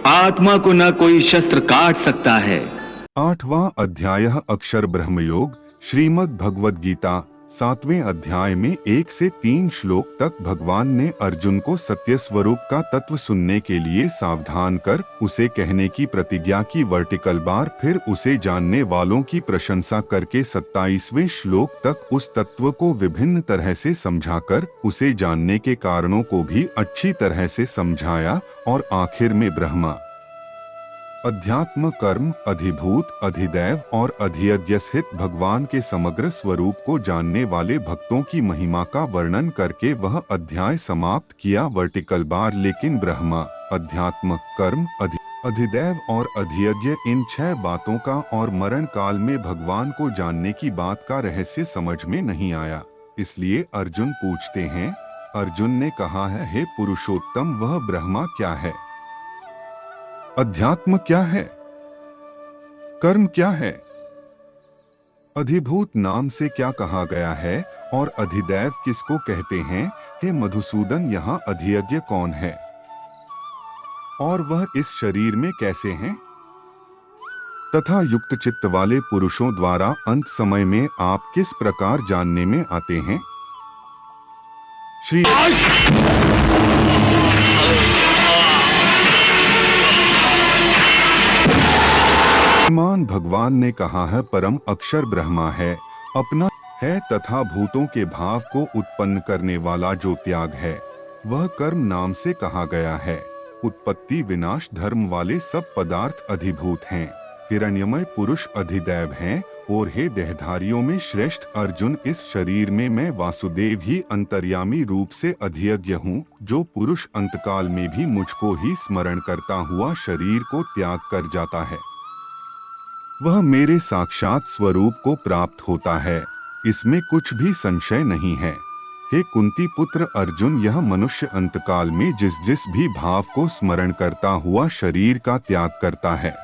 आत्मा को न कोई शस्त्र काट सकता है। 8वां अध्याय अक्षर ब्रह्मयोग। श्रीमद् भगवद गीता 7वें अध्याय में 1 से 3 श्लोक तक भगवान ने अर्जुन को सत्य स्वरूप का तत्व सुनने के लिए सावधान कर उसे कहने की प्रतिज्ञा की वर्टिकल बार, फिर उसे जानने वालों की प्रशंसा करके 27वें श्लोक तक उस तत्व को विभिन्न तरह से समझाकर उसे जानने के कारणों को भी अच्छी तरह से समझाया और आखिर में ब्रह्मा, अध्यात्म, कर्म, अधिभूत, अधिदैव और अधियज्ञ स्थित भगवान के समग्र स्वरूप को जानने वाले भक्तों की महिमा का वर्णन करके वह अध्याय समाप्त किया वर्टिकल बार। लेकिन ब्रह्मा, अध्यात्म, कर्म, अधिदैव और अधियज्ञ इन 6 बातों का और मरण काल में भगवान को जानने की बात का रहस्य समझ में नहीं आया। इसलिए अर्जुन पूछते हैं। अर्जुन ने कहा है, हे पुरुषोत्तम, वह ब्रह्मा क्या है? अध्यात्म क्या है? कर्म क्या है? अधिभूत नाम से क्या कहा गया है और अधिदैव किसको कहते हैं? हे मधुसूदन, यहाँ अधियज्ञ कौन है और वह इस शरीर में कैसे हैं? तथा युक्त चित्त वाले पुरुषों द्वारा अंत समय में आप किस प्रकार जानने में आते हैं? श्री भगवान ने कहा है, परम अक्षर ब्रह्मा है, अपना है तथा भूतों के भाव को उत्पन्न करने वाला जो त्याग है वह कर्म नाम से कहा गया है। उत्पत्ति विनाश धर्म वाले सब पदार्थ अधिभूत हैं। हिरण्यमय पुरुष अधिदैव हैं। और हे देहधारियों में श्रेष्ठ अर्जुन, इस शरीर में मैं वासुदेव ही अंतर्यामी रूप से अधियज्ञ हूँ, जो पुरुष अंतकाल में भी मुझको ही स्मरण करता हुआ शरीर को त्याग कर जाता है, वह मेरे साक्षात स्वरूप को प्राप्त होता है। इसमें कुछ भी संशय नहीं है। हे कुंती पुत्र अर्जुन, यह मनुष्य अंतकाल में जिस जिस भी भाव को स्मरण करता हुआ शरीर का त्याग करता है,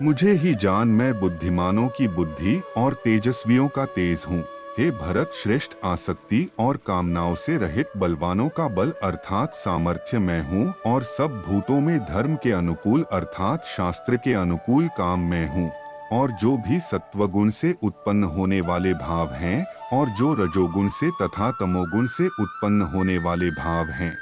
मुझे ही जान, मैं बुद्धिमानों की बुद्धि और तेजस्वियों का तेज हूँ। हे भरत श्रेष्ठ, आसक्ति और कामनाओं से रहित बलवानों का बल अर्थात सामर्थ्य मैं हूँ, और सब भूतों में धर्म के अनुकूल अर्थात शास्त्र के अनुकूल काम मैं हूँ। और जो भी सत्वगुण से उत्पन्न होने वाले भाव हैं और जो रजोगुण से तथा तमोगुण से उत्पन्न होने वाले भाव हैं,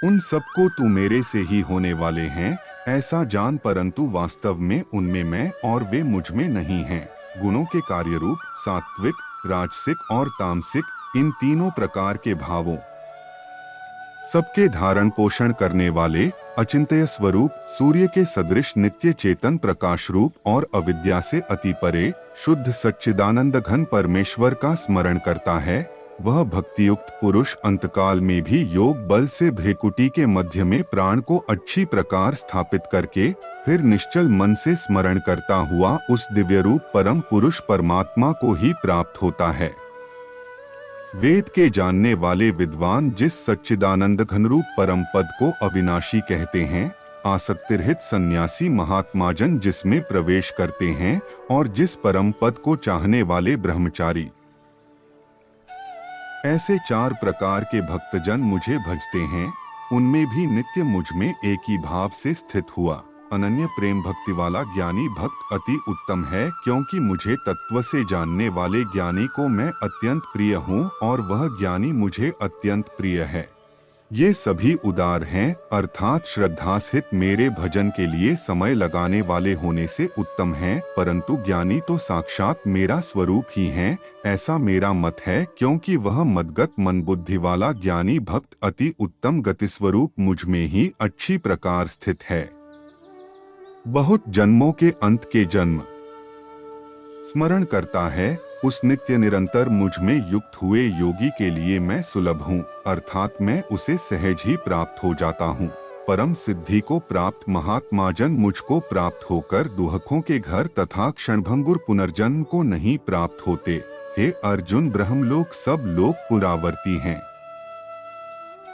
उन सबको तू मेरे से ही होने वाले हैं ऐसा जान, परंतु वास्तव में उनमें मैं और वे मुझ में नहीं हैं। गुणों के कार्य रूप सात्विक, राजसिक और तामसिक, इन तीनों प्रकार के भावों सबके धारण पोषण करने वाले अचिंत्य स्वरूप सूर्य के सदृश नित्य चेतन प्रकाश रूप और अविद्या से अति परे शुद्ध सच्चिदानंद घन परमेश्वर का स्मरण करता है, वह भक्तियुक्त पुरुष अंतकाल में भी योग बल से भ्रेकुटी के मध्य में प्राण को अच्छी प्रकार स्थापित करके फिर निश्चल मन से स्मरण करता हुआ उस दिव्य रूप परम पुरुष परमात्मा को ही प्राप्त होता है। वेद के जानने वाले विद्वान जिस सच्चिदानंद घनरूप परम पद को अविनाशी कहते हैं, आसक्तिरहित सन्यासी महात्माजन जिसमें प्रवेश करते हैं, और जिस परम पद को चाहने वाले ब्रह्मचारी, ऐसे 4 प्रकार के भक्तजन मुझे भजते हैं। उनमें भी नित्य मुझ में एक ही भाव से स्थित हुआ अनन्य प्रेम भक्ति वाला ज्ञानी भक्त अति उत्तम है, क्योंकि मुझे तत्व से जानने वाले ज्ञानी को मैं अत्यंत प्रिय हूँ और वह ज्ञानी मुझे अत्यंत प्रिय है। ये सभी उदार हैं, अर्थात श्रद्धा सहित मेरे भजन के लिए समय लगाने वाले होने से उत्तम हैं, परंतु ज्ञानी तो साक्षात मेरा स्वरूप ही हैं, ऐसा मेरा मत है, क्योंकि वह मदगत मन बुद्धि वाला ज्ञानी भक्त अति उत्तम गति स्वरूप मुझ में ही अच्छी प्रकार स्थित है। बहुत जन्मों के अंत के जन्म स्मरण करता है, उस नित्य निरंतर मुझ में युक्त हुए योगी के लिए मैं सुलभ हूँ, अर्थात मैं उसे सहज ही प्राप्त हो जाता हूँ। परम सिद्धि को प्राप्त महात्माजन मुझको प्राप्त होकर दुहकों के घर तथा क्षणभंगुर पुनर्जन्म को नहीं प्राप्त होते। हे अर्जुन, ब्रह्मलोक सब लोक पुरावर्ती हैं,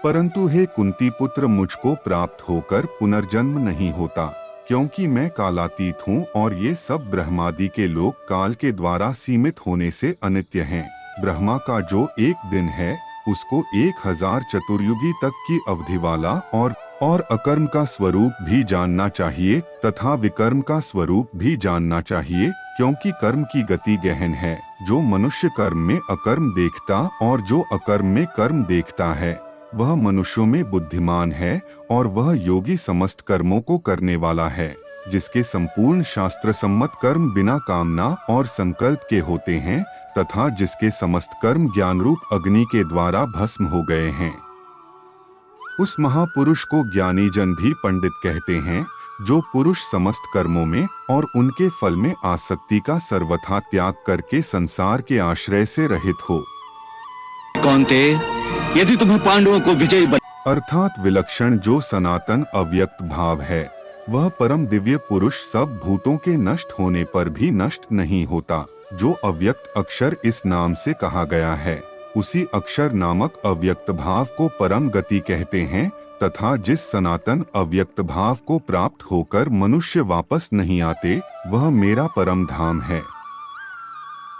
परंतु हे कुंती पुत्र, मुझको प्राप्त होकर पुनर्जन्म नहीं होता, क्योंकि मैं कालातीत हूँ और ये सब ब्रह्मादि के लोक काल के द्वारा सीमित होने से अनित्य हैं। ब्रह्मा का जो एक दिन है उसको 1000 चतुर्युगी तक की अवधि वाला और और अकर्म का स्वरूप भी जानना चाहिए तथा विकर्म का स्वरूप भी जानना चाहिए, क्योंकि कर्म की गति गहन है। जो मनुष्य कर्म में अकर्म देखता और जो अकर्म में कर्म देखता है वह मनुष्यों में बुद्धिमान है, और वह योगी समस्त कर्मों को करने वाला है, जिसके संपूर्ण शास्त्र सम्मत कर्म बिना कामना और संकल्प के होते हैं, तथा जिसके समस्त कर्म ज्ञान रूप अग्नि के द्वारा भस्म हो गए हैं। उस महापुरुष को ज्ञानी जन भी पंडित कहते हैं, जो पुरुष समस्त कर्मों में और उनके फल में आसक्ति का सर्वथा त्याग करके संसार के आश्रय से रहित हो। कौन्तेय, यदि तुम्हें पांडवों को विजयी अर्थात विलक्षण जो सनातन अव्यक्त भाव है, वह परम दिव्य पुरुष सब भूतों के नष्ट होने पर भी नष्ट नहीं होता। जो अव्यक्त अक्षर इस नाम से कहा गया है, उसी अक्षर नामक अव्यक्त भाव को परम गति कहते हैं, तथा जिस सनातन अव्यक्त भाव को प्राप्त होकर मनुष्य वापस नहीं आते, वह मेरा परम धाम है।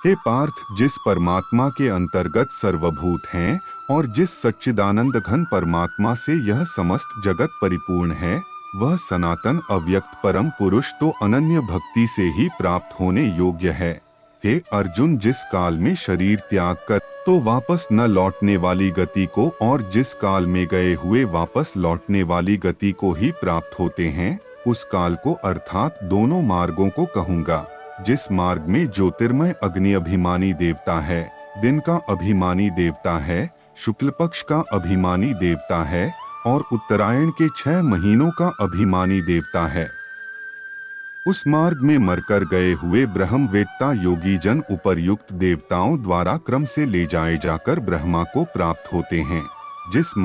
हे पार्थ, जिस परमात्मा के अंतर्गत सर्वभूत हैं और जिस सच्चिदानंद घन परमात्मा से यह समस्त जगत परिपूर्ण है, वह सनातन अव्यक्त परम पुरुष तो अनन्य भक्ति से ही प्राप्त होने योग्य है। हे अर्जुन, जिस काल में शरीर त्याग कर तो वापस न लौटने वाली गति को और जिस काल में गए हुए वापस लौटने वाली गति को ही प्राप्त होते हैं, उस काल को अर्थात दोनों मार्गों को कहूँगा। जिस मार्ग में ज्योतिर्मय अग्नि अभिमानी देवता है, दिन का अभिमानी देवता है, शुक्ल पक्ष का अभिमानी देवता है और उत्तरायण के 6 महीनों का अभिमानी देवता है, उस मार्ग में मरकर गए हुए ब्रह्मवेत्ता योगी जन उपर्युक्त देवताओं द्वारा क्रम से ले जाए जाकर ब्रह्मा को प्राप्त होते हैं। जिस